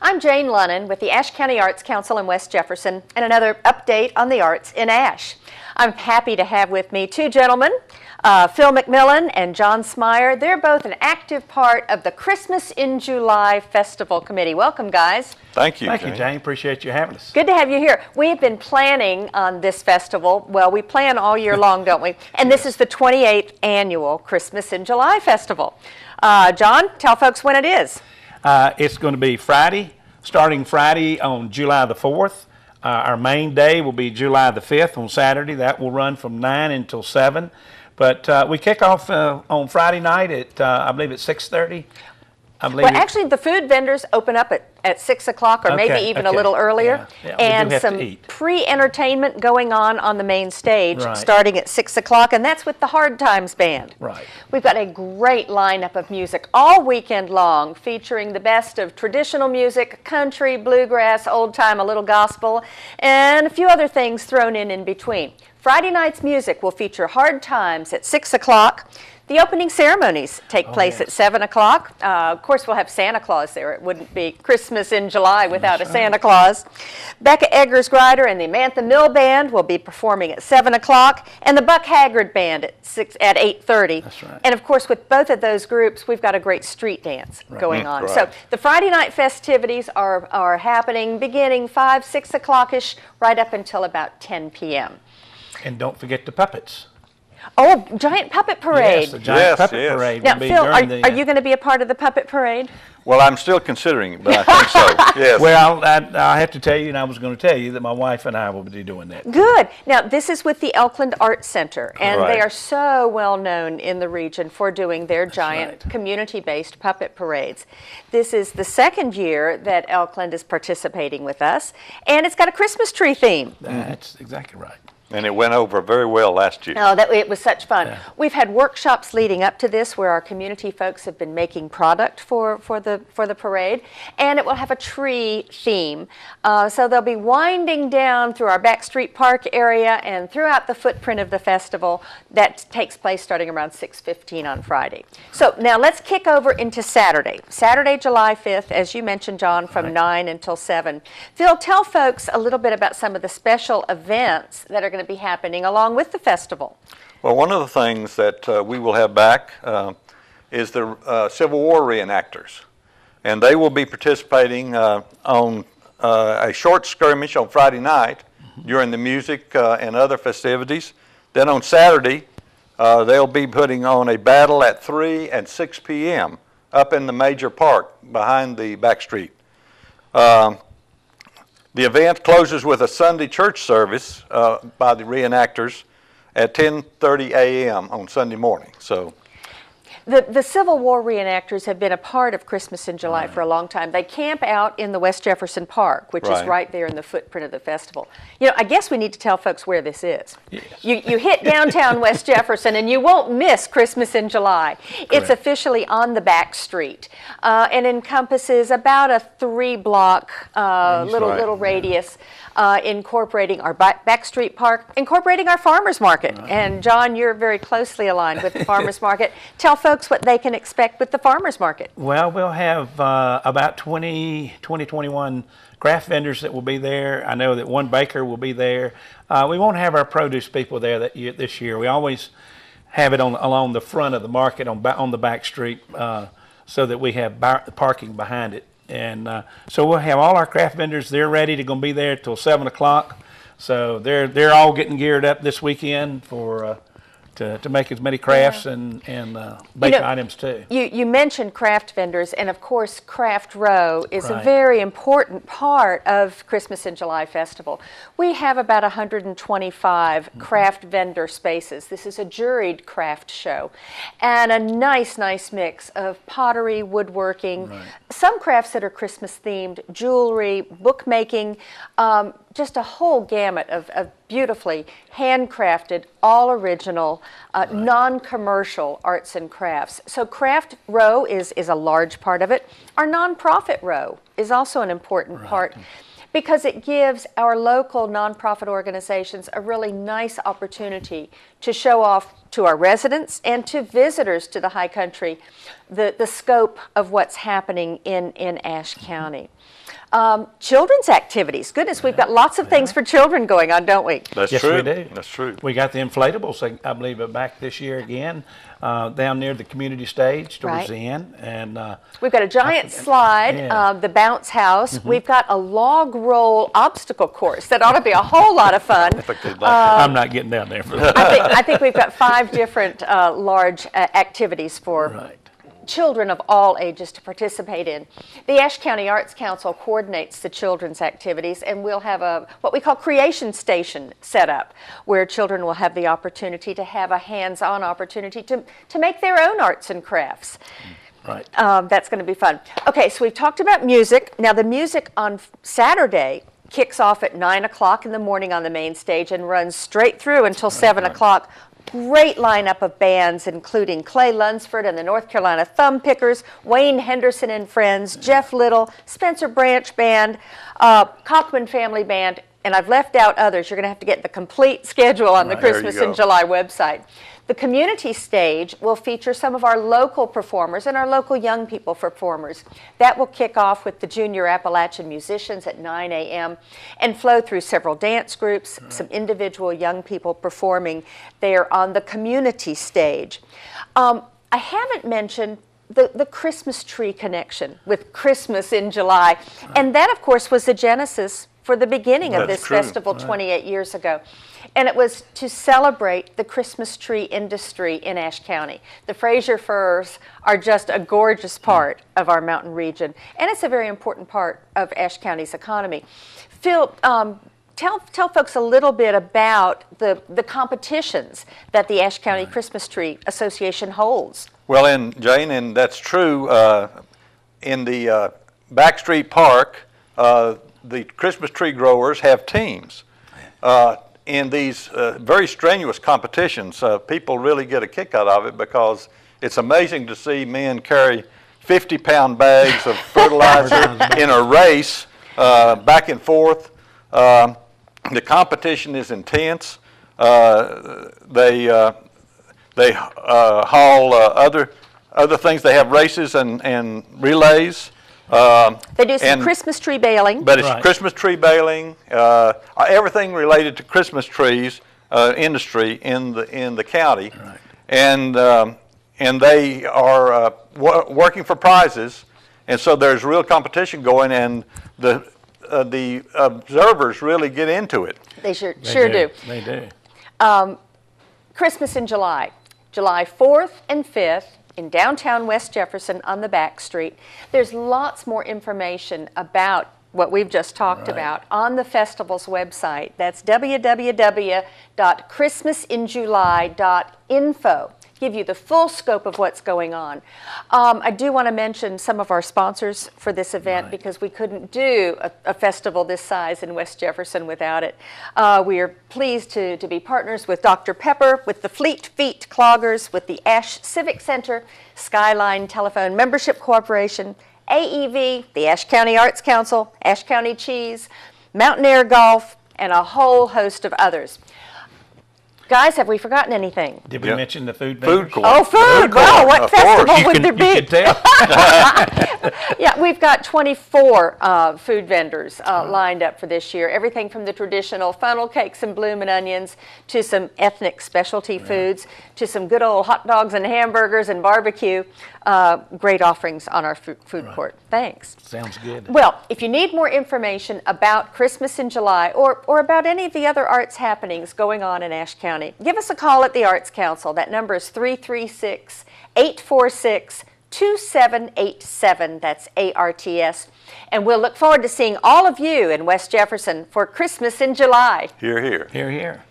I'm Jane Lunnan with the Ashe County Arts Council in West Jefferson and another update on the arts in Ashe. I'm happy to have with me two gentlemen, Phil McMillan and John Smyer. They're both an active part of the Christmas in July Festival Committee. Welcome, guys. Thank you, Thank you, Jane. Appreciate you having us. Good to have you here. We have been planning on this festival. Well, we plan all year long, don't we? And this is the 28th annual Christmas in July Festival. John, tell folks when it is. It's going to be Friday, starting Friday on July the 4th. Our main day will be July the 5th on Saturday. That will run from 9 until 7. But we kick off on Friday night at, I believe, at 6:30. Well, actually, the food vendors open up at 6 o'clock or maybe even a little earlier. Yeah, and some pre-entertainment going on the main stage starting at 6 o'clock, and that's with the Hard Times Band. Right. We've got a great lineup of music all weekend long, featuring the best of traditional music, country, bluegrass, old time, a little gospel, and a few other things thrown in between. Friday night's music will feature Hard Times at 6 o'clock. The opening ceremonies take place at 7 o'clock. Of course, we'll have Santa Claus there. It wouldn't be Christmas in July without a Santa Claus. Becca Eggers-Grider and the Amantha Mill Band will be performing at 7 o'clock, and the Buck Haggard Band at 8:30. That's right. And of course, with both of those groups, we've got a great street dance going on. So the Friday night festivities are happening beginning 5, 6 o'clock-ish, right up until about 10 p.m. And don't forget the puppets. Oh, giant puppet parade. Yes, the giant puppet parade. Now, Phil, are you going to be a part of the puppet parade? Well, I'm still considering it, but I think so, yes. Well, I have to tell you, and I was going to tell you, that my wife and I will be doing that. Good. Now, this is with the Elkland Arts Center, and they are so well known in the region for doing their giant community-based puppet parades. This is the second year that Elkland is participating with us, and it's got a Christmas tree theme. That's exactly right. And it went over very well last year. Oh, it was such fun. Yeah. We've had workshops leading up to this where our community folks have been making product for the parade, and it will have a tree theme. So they'll be winding down through our Backstreet Park area and throughout the footprint of the festival. That takes place starting around 6:15 on Friday. So now let's kick over into Saturday. Saturday, July 5th, as you mentioned, John, from 9 until 7. Phil, tell folks a little bit about some of the special events that are going to be happening along with the festival. Well, one of the things that we will have back is the Civil War reenactors. And they will be participating on a short skirmish on Friday night during the music and other festivities. Then on Saturday, they'll be putting on a battle at 3 and 6 p.m. up in the major park behind the back street. The event closes with a Sunday church service by the reenactors at 10:30 a.m. on Sunday morning. So, the Civil War reenactors have been a part of Christmas in July for a long time. They camp out in the West Jefferson Park, which is right there in the footprint of the festival. You know, I guess we need to tell folks where this is. Yes. You hit downtown West Jefferson and you won't miss Christmas in July. Correct. It's officially on the back street and encompasses about a 3-block little radius. Incorporating our Backstreet Park, incorporating our farmers market. And John, you're very closely aligned with the farmers market. Tell folks what they can expect with the farmers market. Well, we'll have about 21 craft vendors that will be there. I know that one baker will be there. We won't have our produce people there this year. We always have it along the front of the market on the back street so that we have parking behind it. And so we'll have all our craft vendors. They're ready to go be there till 7 o'clock. So they're all getting geared up this weekend for to make as many crafts and bake items too. You mentioned craft vendors, and of course Craft Row is a very important part of Christmas in July Festival. We have about 125 craft vendor spaces. This is a juried craft show, and a nice mix of pottery, woodworking, some crafts that are Christmas themed, jewelry, bookmaking, just a whole gamut of beautifully handcrafted, all original, non-commercial arts and crafts. So Craft Row is a large part of it. Our nonprofit row is also an important part because it gives our local nonprofit organizations a really nice opportunity to show off to our residents and to visitors to the high country the scope of what's happening in Ashe County. Children's activities. Goodness, we've got lots of things for children going on, don't we? That's Yes, true. we do. That's true. We got the inflatables, I believe, are back this year again, down near the community stage towards Right. the end. And We've got a giant slide, Yeah. the bounce house. We've got a log roll obstacle course that ought to be a whole lot of fun. I think they'd like that. I'm not getting down there for that. I think we've got 5 different large activities for Right. children of all ages to participate in. The Ashe County Arts Council coordinates the children's activities, and we'll have what we call Creation Station set up, where children will have the opportunity to have a hands-on opportunity to make their own arts and crafts. Right. That's going to be fun. Okay, so we've talked about music. Now the music on Saturday kicks off at 9 o'clock in the morning on the main stage and runs straight through until 7 o'clock. Great lineup of bands, including Clay Lunsford and the North Carolina Thumb Pickers, Wayne Henderson and Friends, Jeff Little, Spencer Branch Band, Cockman Family Band, and I've left out others. You're going to have to get the complete schedule on the Right, there you Christmas go. in July website. The community stage will feature some of our local performers and our local young people performers. That will kick off with the Junior Appalachian Musicians at 9 a.m. and flow through several dance groups, some individual young people performing there on the community stage. I haven't mentioned the Christmas tree connection with Christmas in July. And that, of course, was the genesis for the beginning of That's this true. festival 28 years ago. And it was to celebrate the Christmas tree industry in Ashe County. The Fraser firs are just a gorgeous part of our mountain region, and it's a very important part of Ashe County's economy. Phil, tell folks a little bit about the competitions that the Ashe County Christmas Tree Association holds. Well, Jane, and that's true. In the Backstreet Park, the Christmas tree growers have teams. In these very strenuous competitions, people really get a kick out of it because it's amazing to see men carry 50-pound bags of fertilizer in a race back and forth. The competition is intense. They haul other things. They have races and relays. They do some Christmas tree baling. But it's Right. Christmas tree baling, everything related to Christmas trees industry in the county, Right. And they are working for prizes, and so there's real competition going, and the observers really get into it. They sure They do. They do. Christmas in July, July 4th and 5th in downtown West Jefferson on the back street. There's lots more information about what we've just talked about on the festival's website. That's www.christmasinjuly.info. Give you the full scope of what's going on. I do want to mention some of our sponsors for this event because we couldn't do a festival this size in West Jefferson without it. We are pleased to be partners with Dr. Pepper, with the Fleet Feet Cloggers, with the Ashe Civic Center, Skyline Telephone Membership Corporation, AEV, the Ashe County Arts Council, Ashe County Cheese, Mountain Air Golf, and a whole host of others. Guys, have we forgotten anything? Did we Yep. mention the food Food vendors? court. Oh, food! Well, what Of festival course. would there be? You can tell. Yeah, we've got 24 food vendors lined up for this year. Everything from the traditional funnel cakes and bloomin' onions to some ethnic specialty foods to some good old hot dogs and hamburgers and barbecue. Great offerings on our food court. Thanks. Sounds good. Well, if you need more information about Christmas in July or about any of the other arts happenings going on in Ashe County, give us a call at the Arts Council. That number is 336-846-2787. That's ARTS. And we'll look forward to seeing all of you in West Jefferson for Christmas in July. Hear, hear. Here, here.